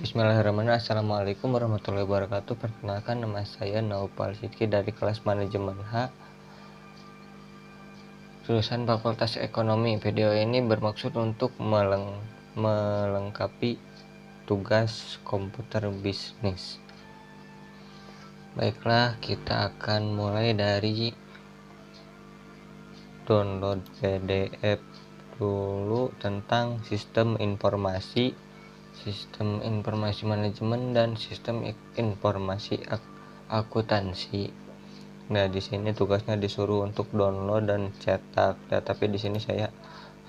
Bismillahirrahmanirrahim. Assalamualaikum warahmatullahi wabarakatuh. Perkenalkan, nama saya Naufal Sidki dari kelas manajemen H, jurusan Fakultas Ekonomi. Video ini bermaksud untuk melengkapi tugas komputer bisnis. Baiklah, kita akan mulai dari download PDF dulu tentang sistem informasi manajemen dan sistem informasi akuntansi. Nah, di sini tugasnya disuruh untuk download dan cetak. Ya, tapi di sini saya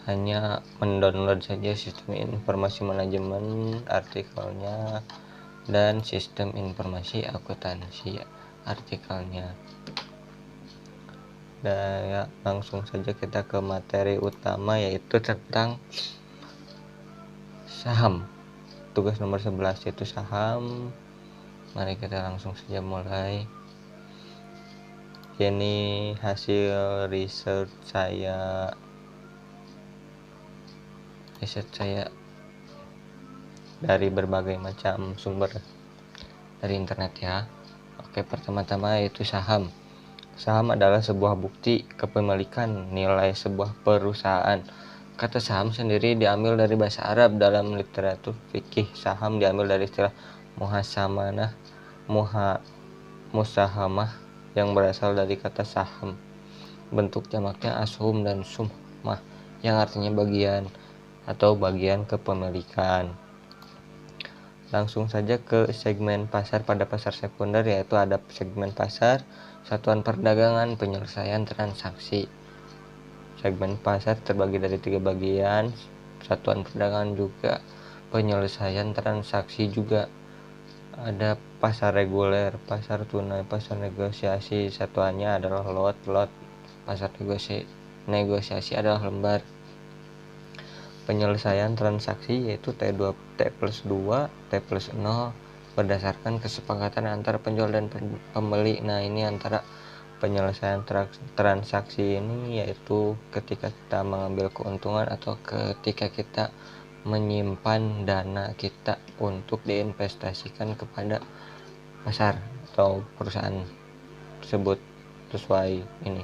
hanya mendownload saja sistem informasi manajemen artikelnya dan sistem informasi akuntansi artikelnya. Dan ya, langsung saja kita ke materi utama, yaitu tentang saham. Tugas nomor 11 yaitu saham. Mari kita langsung saja mulai. Ini hasil riset saya dari berbagai macam sumber dari internet ya. Oke, pertama-tama yaitu saham. Saham adalah sebuah bukti kepemilikan nilai sebuah perusahaan. Kata saham sendiri diambil dari bahasa Arab. Dalam literatur fikih, saham diambil dari istilah musahamah yang berasal dari kata saham. Bentuk jamaknya ashum dan sumah yang artinya bagian atau bagian kepemilikan. Langsung saja ke segmen pasar. Pada pasar sekunder, yaitu ada segmen pasar, satuan perdagangan, penyelesaian transaksi. Segmen pasar terbagi dari 3 bagian, satuan perdagangan juga, penyelesaian transaksi juga. Ada pasar reguler, pasar tunai, pasar negosiasi. Satuannya adalah lot. Pasar negosiasi adalah lembar. Penyelesaian transaksi yaitu T2, T+2, T+0 berdasarkan kesepakatan antara penjual dan pembeli. Nah, ini antara penyelesaian transaksi ini yaitu ketika kita mengambil keuntungan atau ketika kita menyimpan dana kita untuk diinvestasikan kepada pasar atau perusahaan tersebut sesuai ini.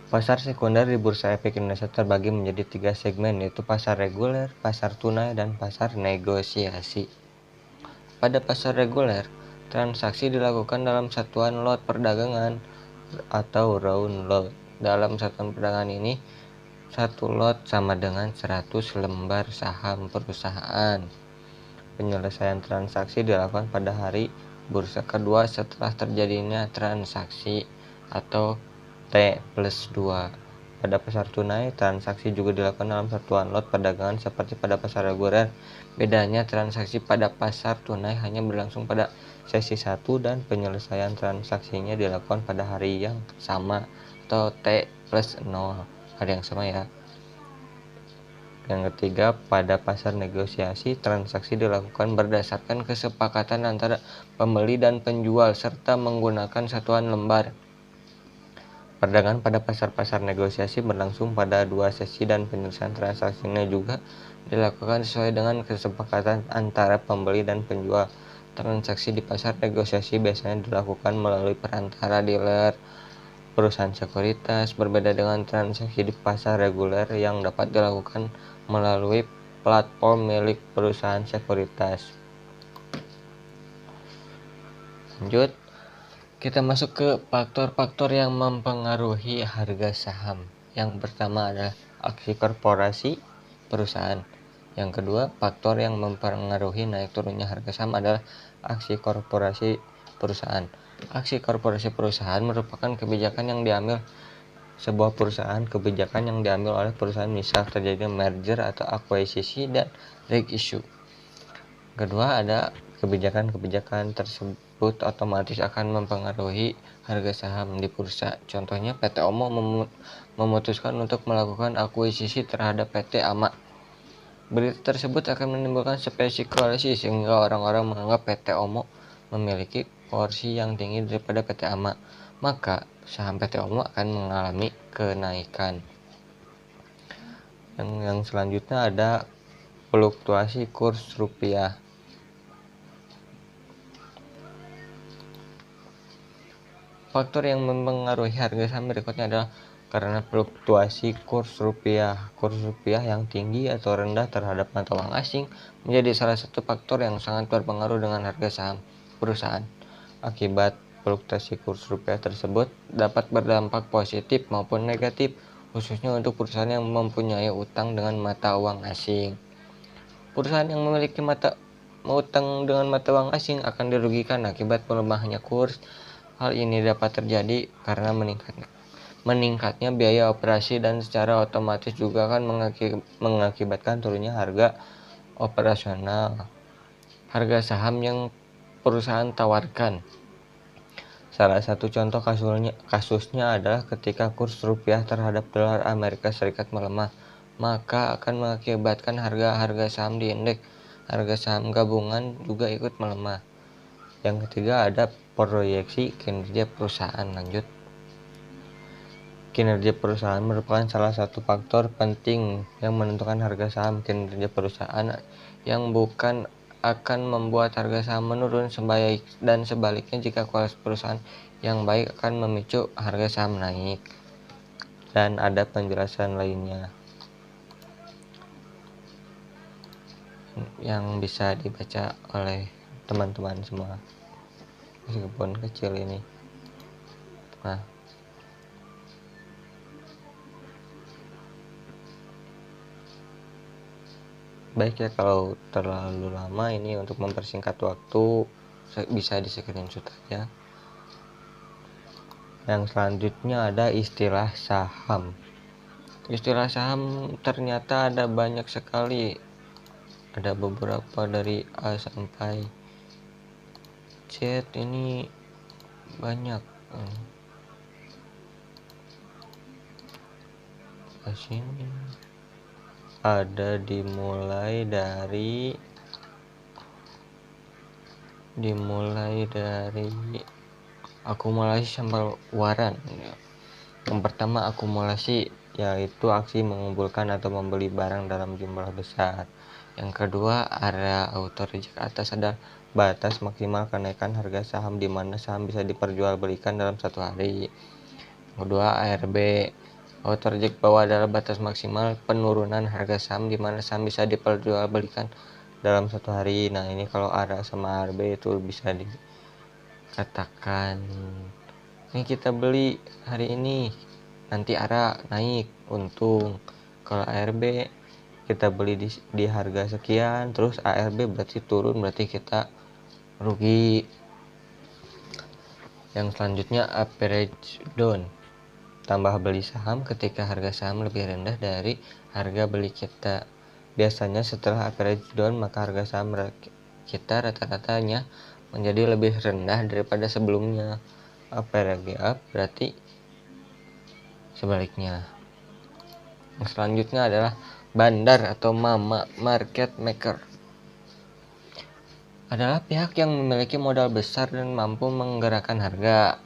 Pasar sekunder di Bursa Efek Indonesia terbagi menjadi 3 segmen, yaitu pasar reguler, pasar tunai, dan pasar negosiasi. Pada pasar reguler, transaksi dilakukan dalam satuan lot perdagangan atau round lot. Dalam satuan perdagangan ini, satu lot sama dengan 100 lembar saham perusahaan. Penyelesaian transaksi dilakukan pada hari bursa kedua setelah terjadinya transaksi atau T+2. Pada pasar tunai, transaksi juga dilakukan dalam satuan lot perdagangan seperti pada pasar reguler. Bedanya, transaksi pada pasar tunai hanya berlangsung pada sesi 1 dan penyelesaian transaksinya dilakukan pada hari yang sama atau T+0, hari yang sama ya. Yang ketiga, pada pasar negosiasi, transaksi dilakukan berdasarkan kesepakatan antara pembeli dan penjual serta menggunakan satuan lembar. Perdagangan pada pasar negosiasi berlangsung pada 2 sesi dan penyelesaian transaksinya juga dilakukan sesuai dengan kesepakatan antara pembeli dan penjual. Transaksi di pasar negosiasi biasanya dilakukan melalui perantara dealer, perusahaan sekuritas, berbeda dengan transaksi di pasar reguler yang dapat dilakukan melalui platform milik perusahaan sekuritas. Lanjut, kita masuk ke faktor-faktor yang mempengaruhi harga saham. Yang pertama adalah aksi korporasi perusahaan. Yang kedua, faktor yang mempengaruhi naik turunnya harga saham adalah aksi korporasi perusahaan. Aksi korporasi perusahaan merupakan kebijakan yang diambil oleh perusahaan, misal terjadinya merger atau akuisisi dan reissue. Kedua, ada kebijakan tersebut otomatis akan mempengaruhi harga saham di bursa. Contohnya, PT Omo memutuskan untuk melakukan akuisisi terhadap PT Ama. Berita tersebut akan menimbulkan spekulasi sehingga orang-orang menganggap PT Omo memiliki porsi yang tinggi daripada PT Ama. Maka saham PT Omo akan mengalami kenaikan. Yang selanjutnya ada fluktuasi kurs rupiah. Faktor yang mempengaruhi harga saham berikutnya adalah karena fluktuasi kurs rupiah. Kurs rupiah yang tinggi atau rendah terhadap mata uang asing menjadi salah satu faktor yang sangat berpengaruh dengan harga saham perusahaan. Akibat fluktuasi kurs rupiah tersebut dapat berdampak positif maupun negatif, khususnya untuk perusahaan yang mempunyai utang dengan mata uang asing. Perusahaan yang memiliki utang dengan mata uang asing akan dirugikan akibat melemahnya kurs. Hal ini dapat terjadi karena meningkatnya biaya operasi dan secara otomatis juga akan mengakibatkan turunnya harga operasional, harga saham yang perusahaan tawarkan. Salah satu contoh kasusnya adalah ketika kurs rupiah terhadap dolar Amerika Serikat melemah, maka akan mengakibatkan harga saham di indeks harga saham gabungan juga ikut melemah. Yang ketiga ada proyeksi kinerja perusahaan. Lanjut, kinerja perusahaan merupakan salah satu faktor penting yang menentukan harga saham. Kinerja perusahaan yang bukan akan membuat harga saham menurun, dan sebaliknya jika kualitas perusahaan yang baik akan memicu harga saham naik. Dan ada penjelasan lainnya yang bisa dibaca oleh teman-teman semua, meskipun kecil ini. Nah, baik ya, kalau terlalu lama ini untuk mempersingkat waktu bisa di screenshot aja. Yang selanjutnya ada istilah saham. Istilah saham ternyata ada banyak sekali, ada beberapa dari A sampai Z, ini banyak. Sini ada dimulai dari akumulasi sampai waran. Yang pertama akumulasi, yaitu aksi mengumpulkan atau membeli barang dalam jumlah besar. Yang kedua area auto reject atas adalah batas maksimal kenaikan harga saham di mana saham bisa diperjualbelikan dalam satu hari. Yang kedua ARB, auto reject bawah adalah batas maksimal penurunan harga saham di mana saham bisa diperjualbelikan dalam satu hari. Nah, ini kalau ARA sama ARB itu bisa dikatakan ini kita beli hari ini, nanti ARA naik untung. Kalau ARB kita beli di harga sekian, terus ARB berarti turun, berarti kita rugi. Yang selanjutnya average down, tambah beli saham ketika harga saham lebih rendah dari harga beli kita. Biasanya setelah average down maka harga saham kita rata-ratanya menjadi lebih rendah daripada sebelumnya. Average up berarti sebaliknya. Yang selanjutnya adalah bandar atau market maker, adalah pihak yang memiliki modal besar dan mampu menggerakkan harga.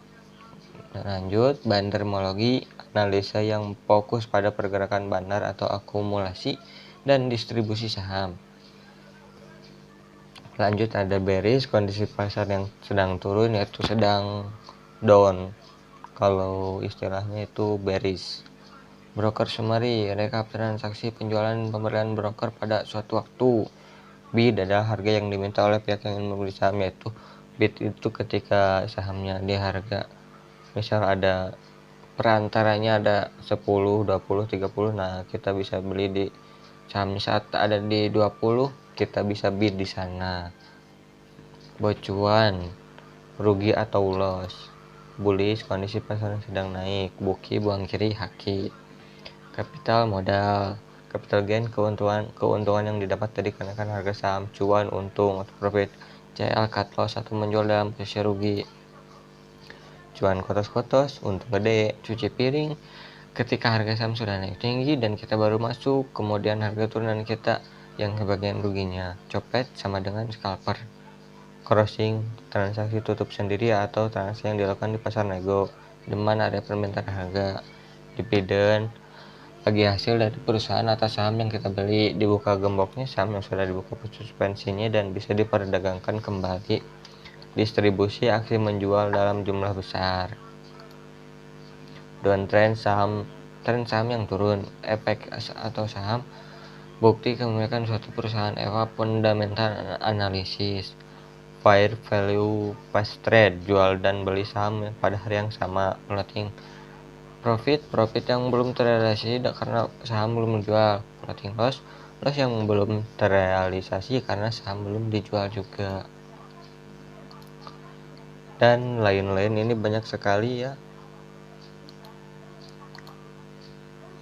Lanjut, bandarmologi, analisa yang fokus pada pergerakan bandar atau akumulasi dan distribusi saham. Lanjut ada bearish, kondisi pasar yang sedang turun, yaitu sedang down, kalau istilahnya itu bearish. Broker summary, rekap transaksi penjualan dan pembelian broker pada suatu waktu. Bid adalah harga yang diminta oleh pihak yang ingin membeli saham, yaitu bid itu ketika sahamnya di harga, misal ada perantaranya ada 10, 20, 30, nah kita bisa beli di saham saat ada di 20, kita bisa bid di sana. Bocuan, rugi atau loss. Bullish, kondisi pasar yang sedang naik. Buki, buang kiri, haki. Kapital modal, capital gain, keuntungan yang didapat dari kenaikan harga saham. Cuan, untung atau profit. CL, cut loss atau menjual dalam posisi rugi. Cuan kotos-kotos, untung gede. Cuci piring, ketika harga saham sudah naik tinggi dan kita baru masuk, kemudian harga turun dan kita yang kebagian ruginya. Copet sama dengan scalper. Crossing, transaksi tutup sendiri atau transaksi yang dilakukan di pasar nego. Demand, area permintaan harga. Dividen, bagi hasil dari perusahaan atas saham yang kita beli. Dibuka gemboknya saham yang sudah dibuka suspensinya dan bisa diperdagangkan kembali. Distribusi aksi menjual dalam jumlah besar. Downtrend saham, tren saham yang turun. Efek atau saham, bukti kepemilikan suatu perusahaan. EVA, fundamental analisis. Fair value past trade, jual dan beli saham pada hari yang sama. Floating profit yang belum terrealisasi karena saham belum dijual. Floating loss yang belum terrealisasi karena saham belum dijual juga, dan lain-lain. Ini banyak sekali ya.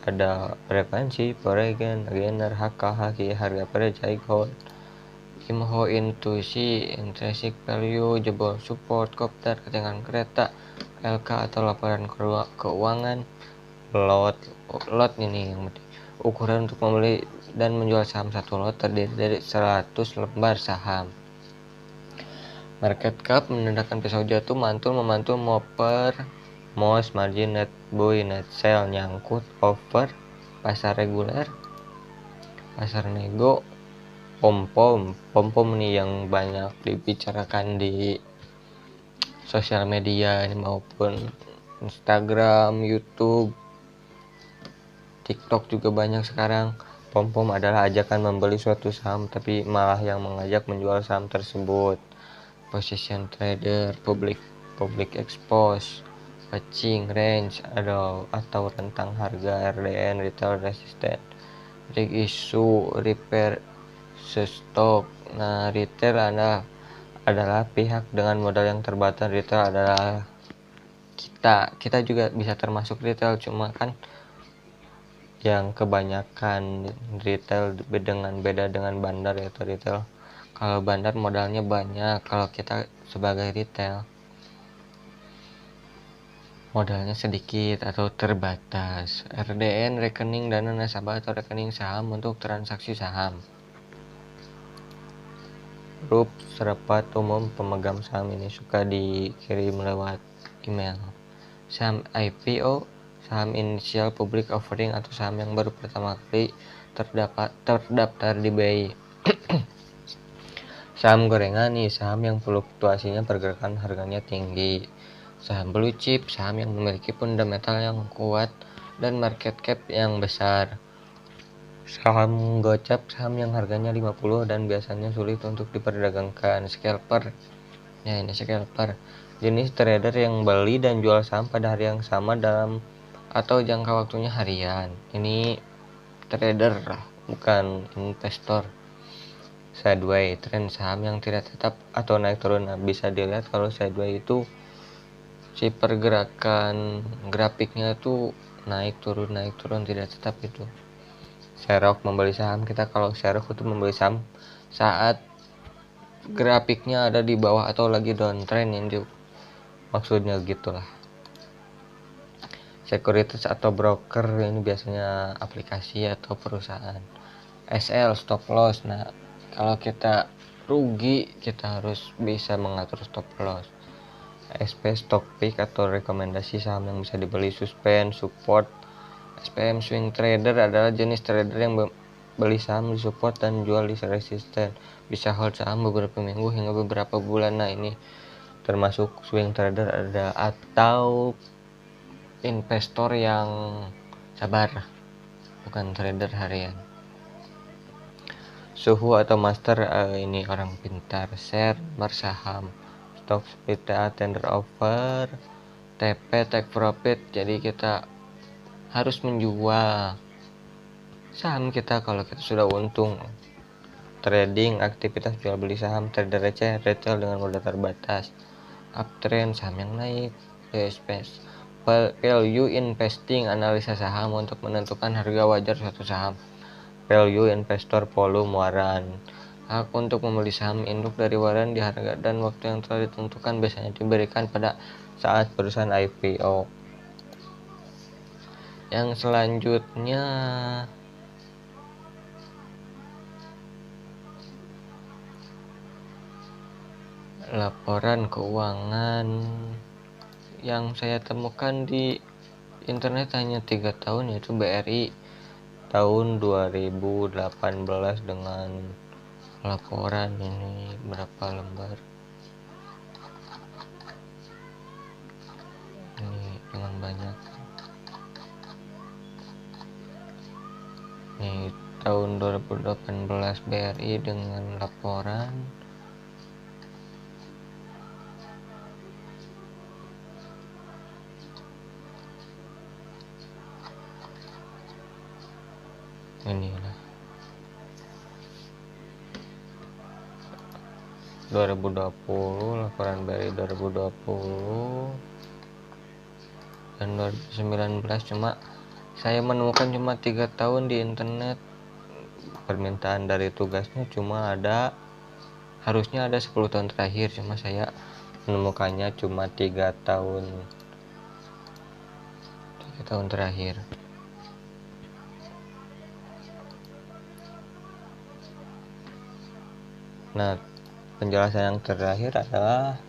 Ada frekuensi, Poregan, Gainer, HK, HQ, harga per Jaigon, Imho, intuisi, intrinsic value, jebol support, kopdar, ketinggalan kereta, LK atau laporan keuangan, lot ini yang penting. Ukuran untuk membeli dan menjual saham, satu lot terdiri dari 100 lembar saham. Market cap, menandakan pisau jatuh, mantul, memantul, moper, MOS, margin, net buy, net sell, nyangkut, over, pasar reguler, pasar nego, pom-pom nih yang banyak dibicarakan di sosial media ini maupun Instagram, YouTube, TikTok juga banyak sekarang. Pom-pom adalah ajakan membeli suatu saham tapi malah yang mengajak menjual saham tersebut. Position trader, public expose, fetching range atau rentang harga, RDN, retail resistance, risk issue, repair stok. Nah, retail adalah pihak dengan modal yang terbatas. Retail adalah kita juga bisa termasuk retail, cuma kan yang kebanyakan retail beda dengan bandar, yaitu retail. Kalau bandar modalnya banyak, kalau kita sebagai retail modalnya sedikit atau terbatas. RDN, rekening dana nasabah atau rekening saham untuk transaksi saham. Grup serapat umum pemegang saham ini suka dikirim lewat email. Saham IPO, saham initial public offering atau saham yang baru pertama kali terdaftar di BI. Saham gorengan nih, saham yang fluktuasinya pergerakan harganya tinggi. Saham blue chip, saham yang memiliki fundamental yang kuat dan market cap yang besar. Saham gocap, saham yang harganya 50 dan biasanya sulit untuk diperdagangkan. Scalper, ya ini scalper, jenis trader yang beli dan jual saham pada hari yang sama dalam atau jangka waktunya harian. Ini trader lah, bukan investor. Sideways, tren saham yang tidak tetap atau naik turun. Nah, bisa dilihat kalau sideways itu si pergerakan grafiknya itu naik turun tidak tetap itu. Serok, membeli saham, kita kalau serok itu membeli saham saat grafiknya ada di bawah atau lagi downtrend, ini maksudnya gitulah. Sekuritas atau broker, ini biasanya aplikasi atau perusahaan. SL, stop loss. Nah, kalau kita rugi kita harus bisa mengatur stop loss. SP, stock pick atau rekomendasi saham yang bisa dibeli. Suspend, support. SPM, swing trader adalah jenis trader yang beli saham di support dan jual di resisten. Bisa hold saham beberapa minggu hingga beberapa bulan. Nah, ini termasuk swing trader atau investor yang sabar, bukan trader harian. Suhu atau master, ini orang pintar. Share, bersaham. Stock split, tender offer. TP, take profit, jadi kita harus menjual saham kita kalau kita sudah untung. Trading, aktivitas jual beli saham. Trader receh, retail dengan modal terbatas. Uptrend, saham yang naik. Space, value investing, analisa saham untuk menentukan harga wajar suatu saham. Value investor, volume waran, hak untuk membeli saham induk dari waran di harga dan waktu yang telah ditentukan, biasanya diberikan pada saat perusahaan IPO. Yang selanjutnya laporan keuangan yang saya temukan di internet hanya 3 tahun, yaitu BRI tahun 2018 dengan laporan ini berapa lembar ini dengan banyak nih. Tahun 2018 BRI dengan laporan inilah 2020, laporan BRI 2020 dan 2019. Cuma saya menemukan cuma 3 tahun di internet. Permintaan dari tugasnya cuma ada, harusnya ada 10 tahun terakhir, cuma saya menemukannya cuma 3 tahun terakhir. Nah, penjelasan yang terakhir adalah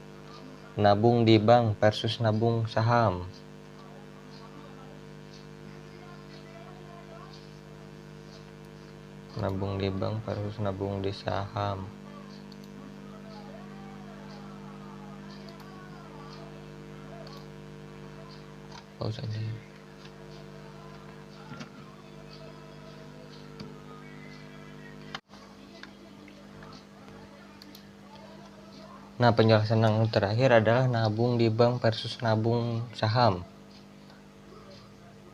nabung di bank versus nabung saham. Nabung di bank versus nabung di saham. Pause aja. Nah, penjelasan yang terakhir adalah nabung di bank versus nabung saham.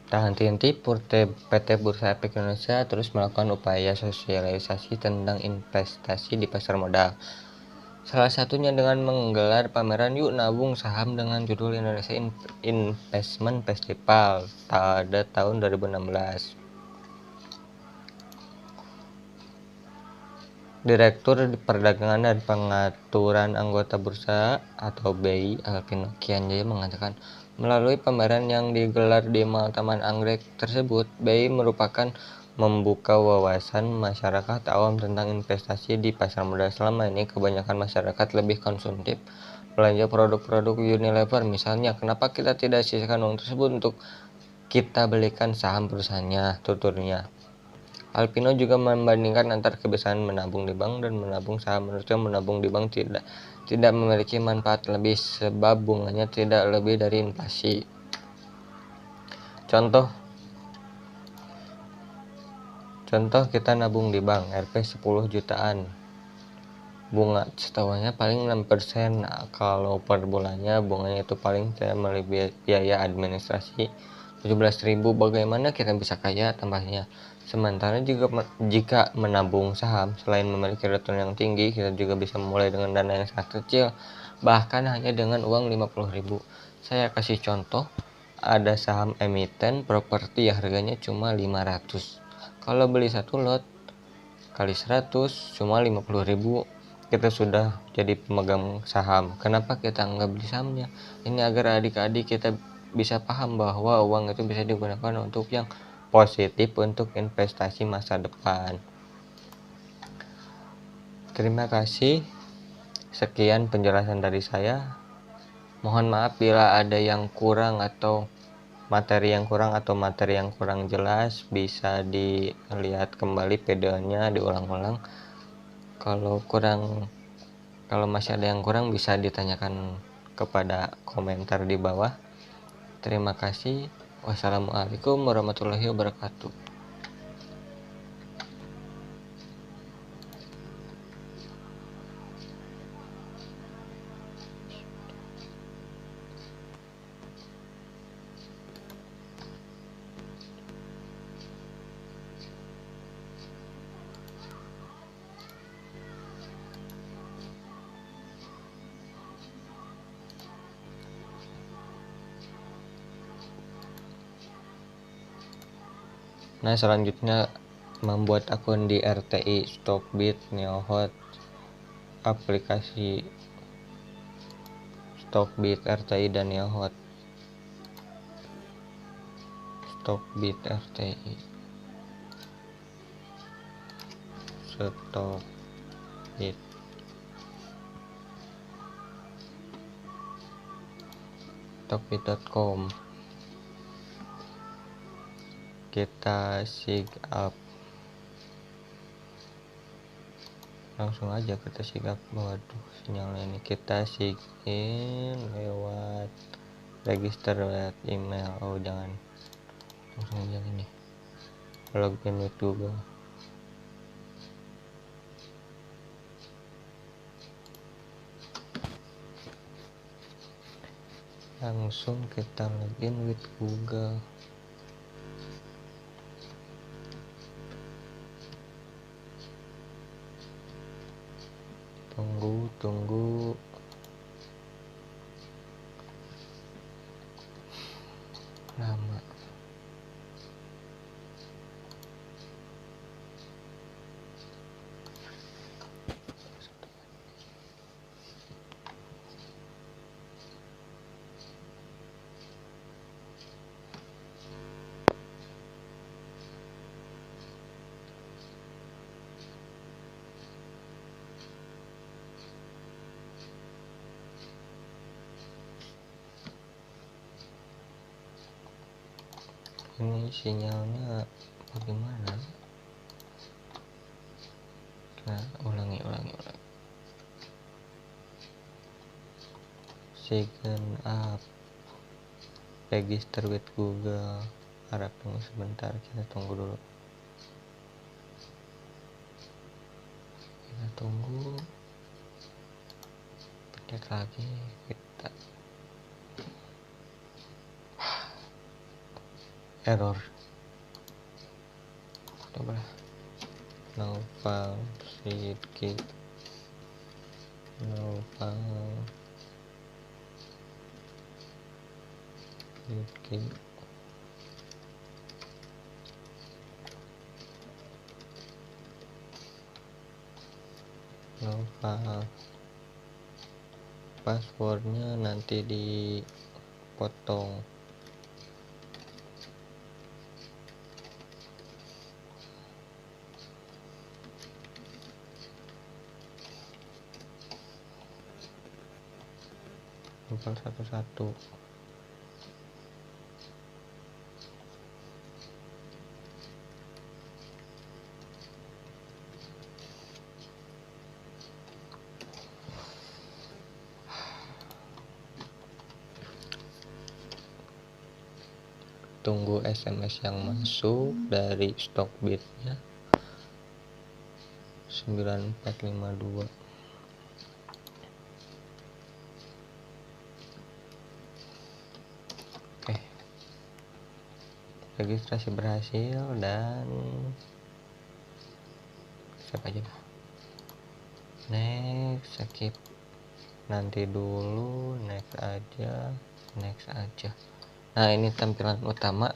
Tak henti-henti PT Bursa Efek Indonesia terus melakukan upaya sosialisasi tentang investasi di pasar modal. Salah satunya dengan menggelar pameran Yuk Nabung Saham dengan judul Indonesia Investment Festival pada tahun 2016. Direktur Perdagangan dan Pengaturan Anggota Bursa atau BI Alvino Kianjaya mengatakan, melalui pameran yang digelar di Mall Taman Anggrek tersebut, BI merupakan membuka wawasan masyarakat awam tentang investasi di pasar modal. Selama ini kebanyakan masyarakat lebih konsumtif belanja produk-produk Unilever misalnya. Kenapa kita tidak sisihkan uang tersebut untuk kita belikan saham perusahaannya, tuturnya. Alvino juga membandingkan antara kebiasaan menabung di bank dan menabung saham. Menurutnya menabung di bank tidak memiliki manfaat lebih sebab bunganya tidak lebih dari inflasi. Contoh kita nabung di bank Rp 10 jutaan. Bunga setahunya paling 6%. Nah, kalau per bulannya bunganya itu paling saya melalui biaya administrasi 17.000. Bagaimana kita bisa kaya tambahnya? Sementara jika menabung saham, selain memiliki return yang tinggi, kita juga bisa memulai dengan dana yang sangat kecil, bahkan hanya dengan uang 50.000. Saya kasih contoh, ada saham emiten properti yang harganya cuma 500. Kalau beli satu lot kali 100 cuma 50.000, kita sudah jadi pemegang saham. Kenapa kita nggak beli sahamnya? Ini agar adik-adik kita bisa paham bahwa uang itu bisa digunakan untuk yang positif, untuk investasi masa depan. Terima kasih. Sekian penjelasan dari saya. Mohon maaf bila ada yang kurang atau materi yang kurang jelas. Bisa dilihat kembali videonya, diulang-ulang. Kalau masih ada yang kurang bisa ditanyakan kepada komentar di bawah. Terima kasih. Wassalamualaikum warahmatullahi wabarakatuh. Nah, selanjutnya membuat akun di RTI, Stockbit, Neohot, aplikasi Stockbit, RTI, dan Neohot. Stockbit, RTI, Stockbit, Stockbit.com. kita sig up, langsung aja kita sig up. Waduh, sinyalnya ini. Kita sig in lewat register lewat email. Oh jangan, langsung aja ini login with Google. Langsung kita login with Google. Tunggu lama. Ini sinyalnya bagaimana? Nah, ulangi. Sign up, register with Google. Harap tunggu sebentar, kita tunggu dulu. Kita tunggu. Pencet lagi kita. Error. Coba. No found seed key. No found seed key. No found. Passwordnya nanti dipotong. Hafal satu-satu. Tunggu SMS yang masuk dari Stockbit-nya 9452. Oke, registrasi berhasil dan skip aja dah. Next, skip. Nanti dulu, next aja. Nah, ini tampilan utama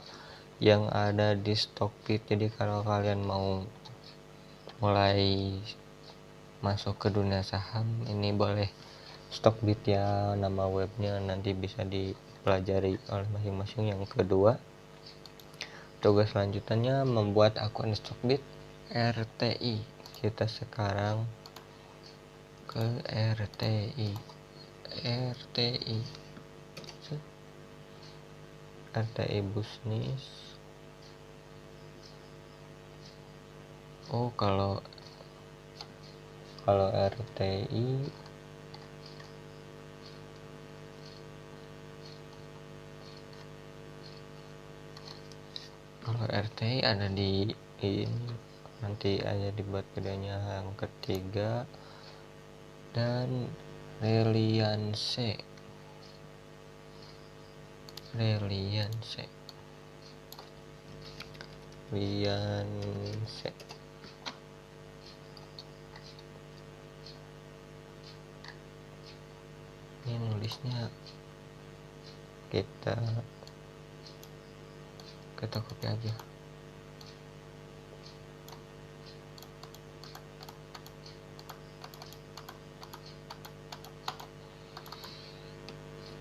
yang ada di Stockbit. Jadi kalau kalian mau mulai masuk ke dunia saham, ini boleh Stockbit ya, nama webnya nanti bisa dipelajari oleh masing-masing. Yang kedua, tugas selanjutnya membuat akun Stockbit RTI. Kita sekarang ke RTI Bisnis. Oh, kalau RTI ada di ini, nanti aja dibuat videonya yang ketiga. Dan Reliance ini nulisnya kita copy aja.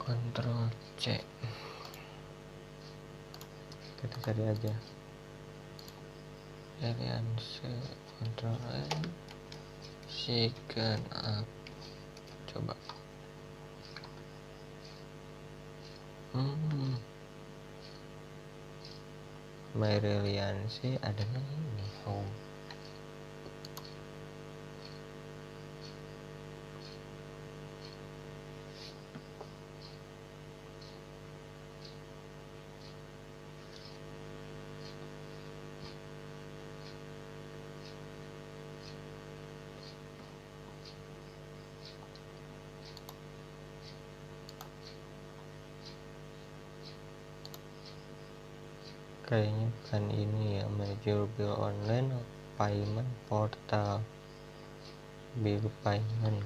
Ctrl C, kita cari aja Reliance, Ctrl N, sign up, coba. My Reliance adanya ini home. Kayaknya bukan ini ya, major bill online payment portal, bill payment.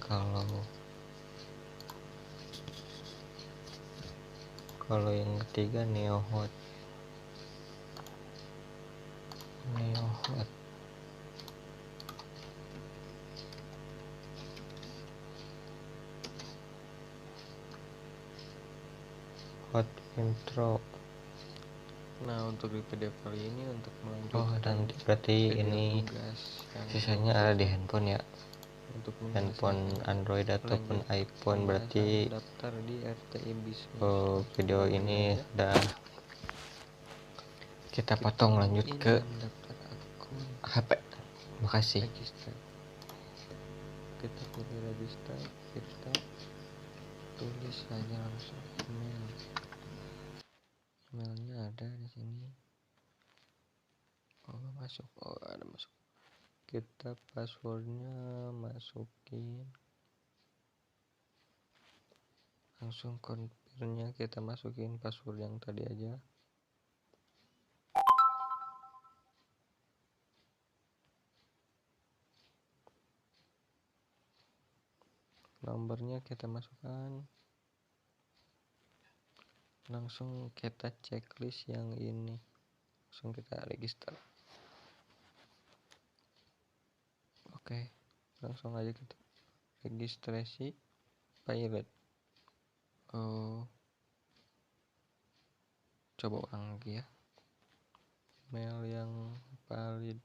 Kalau yang ketiga Neohot. Hot intro. Nah, untuk di PDF kali ini untuk melanjutkan nanti berarti ini sisanya ada di handphone ya, untuk handphone Android ataupun iPhone. Berarti daftar di RTI Bisnis. Video ini sudah kita potong, lanjut ke HP. Makasih. Kita pilih register, kita tulis saja langsung emailnya ada di sini. Ada masuk. Kita passwordnya masukin, langsung confirmnya kita masukin password yang tadi aja. Nomornya kita masukkan, langsung kita checklist yang ini, langsung kita register. Oke, langsung aja kita registrasi pilot. Coba ulang lagi ya, mail yang valid.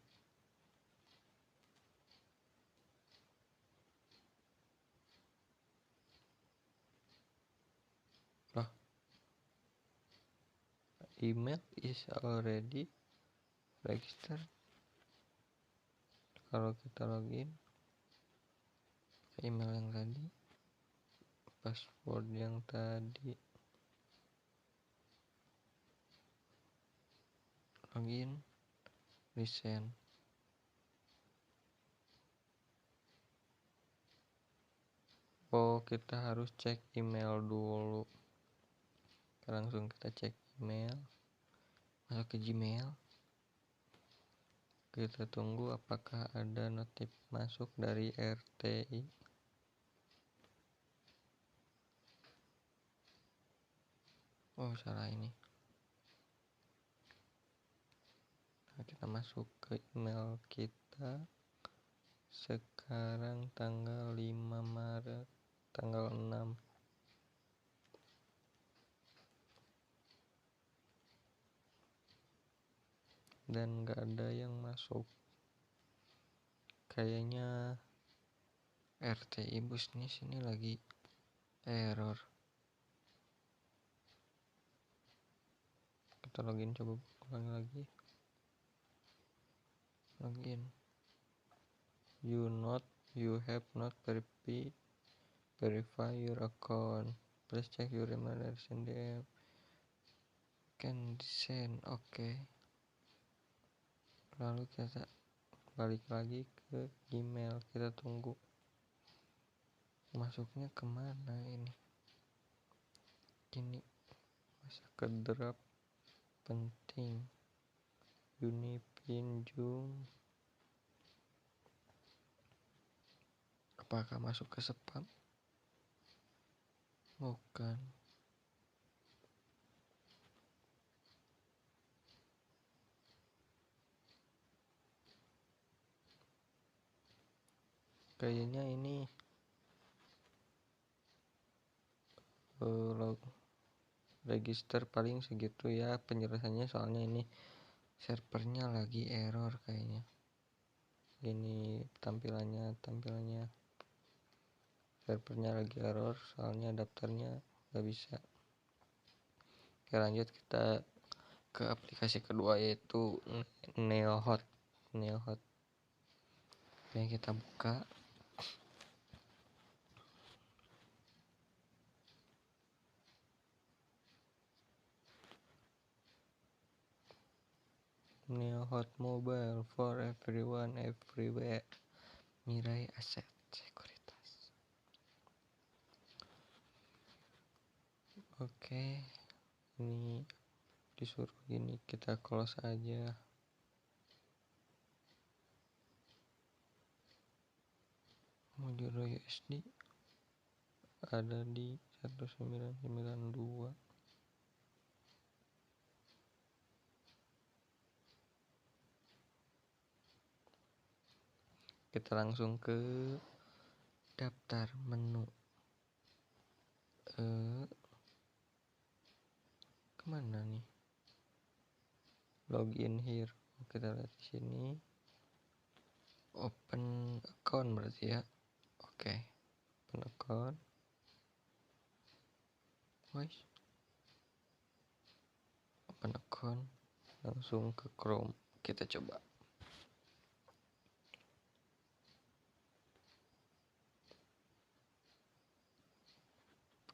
Email is already registered. Kalau kita login, email yang tadi, password yang tadi, login, resend. Kita harus cek email dulu. Langsung kita cek email, masuk ke Gmail. Kita tunggu apakah ada notif masuk dari RTI. Salah ini. Nah, kita masuk ke email kita. Sekarang tanggal 5 Maret, tanggal 6. Dan gak ada yang masuk. Kayaknya RTI Bisnis ini lagi error. Kita login, coba ulangi lagi. Login. You have not verify your account. Please check your reminders in the app. Can send. Oke. Lalu kita balik lagi ke Gmail. Kita tunggu masuknya kemana ini. Masa ke draft penting. Unipinjum. Apakah masuk ke spam? Bukan. Kayaknya ini register paling segitu ya penjelasannya, soalnya ini servernya lagi error kayaknya. Ini tampilannya servernya lagi error, soalnya daftarnya nggak bisa. Oke, lanjut, kita ke aplikasi kedua, yaitu Neohot. Oke, kita buka. Neohot Mobile for everyone everywhere. Mirai Aset Sekuritas. Oke, ini disuruh gini, kita close aja. Euro USD ada di 1992. Kita langsung ke daftar menu. Kemana nih? Login here. Kita lihat di sini. Open account berarti ya. Oke. Open account. Open account. Langsung ke Chrome. Kita coba.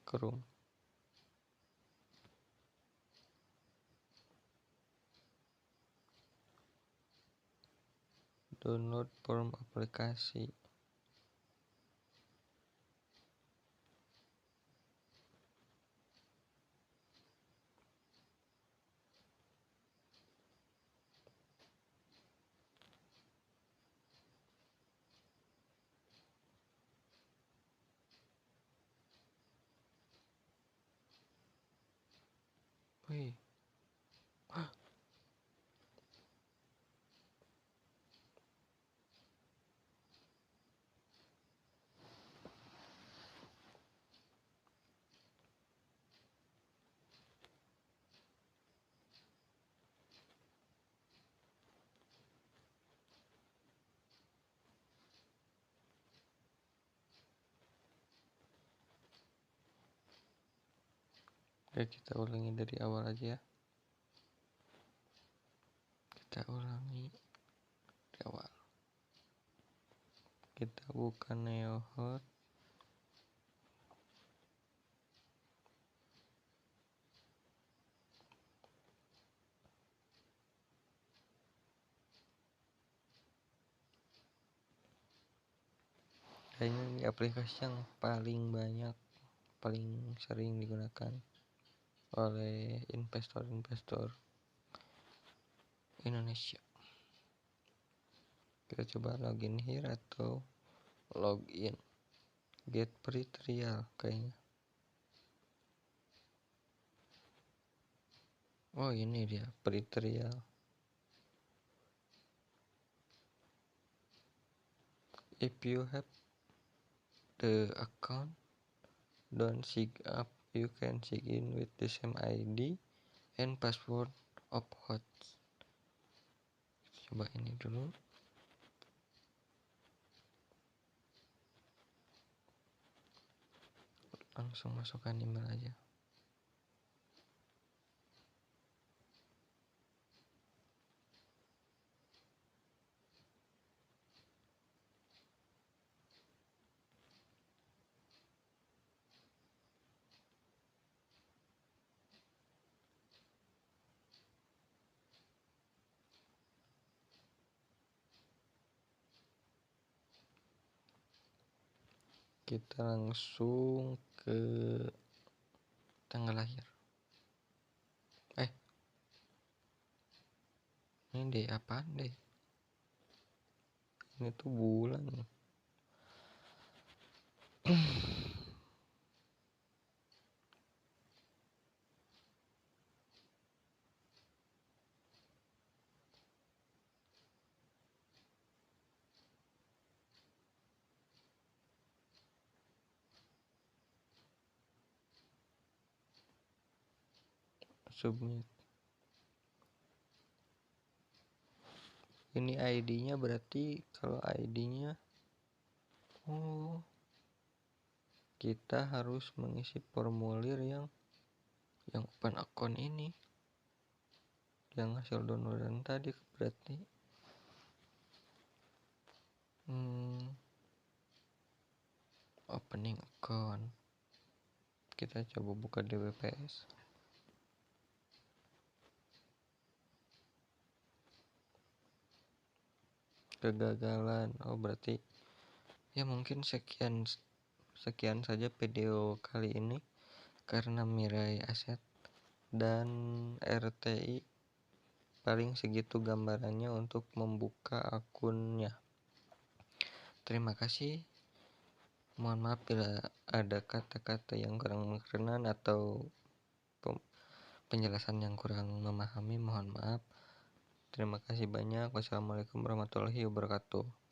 Chrome. Download form aplikasi. Wih. Oke, kita ulangi dari awal aja ya. Kita ulangi dari awal. Kita buka Neohot. Kayaknya ini aplikasi yang paling sering digunakan oleh investor Indonesia. Kita coba login here atau login. Get free trial kayaknya. Oh, ini dia free trial. If you have the account, don't sign up. You can sign in with the same ID and password of host. Coba ini dulu. Langsung masukkan email aja. Kita langsung ke tanggal lahir. Ini deh, apaan deh? Ini tuh bulan. Submit. Ini ID-nya berarti kalau ID-nya kita harus mengisi formulir yang open account ini. yang hasil downloadan tadi berarti opening account. Kita coba buka di WPS. Kegagalan. Oh, berarti ya mungkin sekian saja video kali ini, karena Mirai Aset dan RTI paling segitu gambarannya untuk membuka akunnya. Terima kasih. Mohon maaf bila ada kata-kata yang kurang berkenan atau penjelasan yang kurang memahami, mohon maaf. Terima kasih banyak. Wassalamualaikum warahmatullahi wabarakatuh.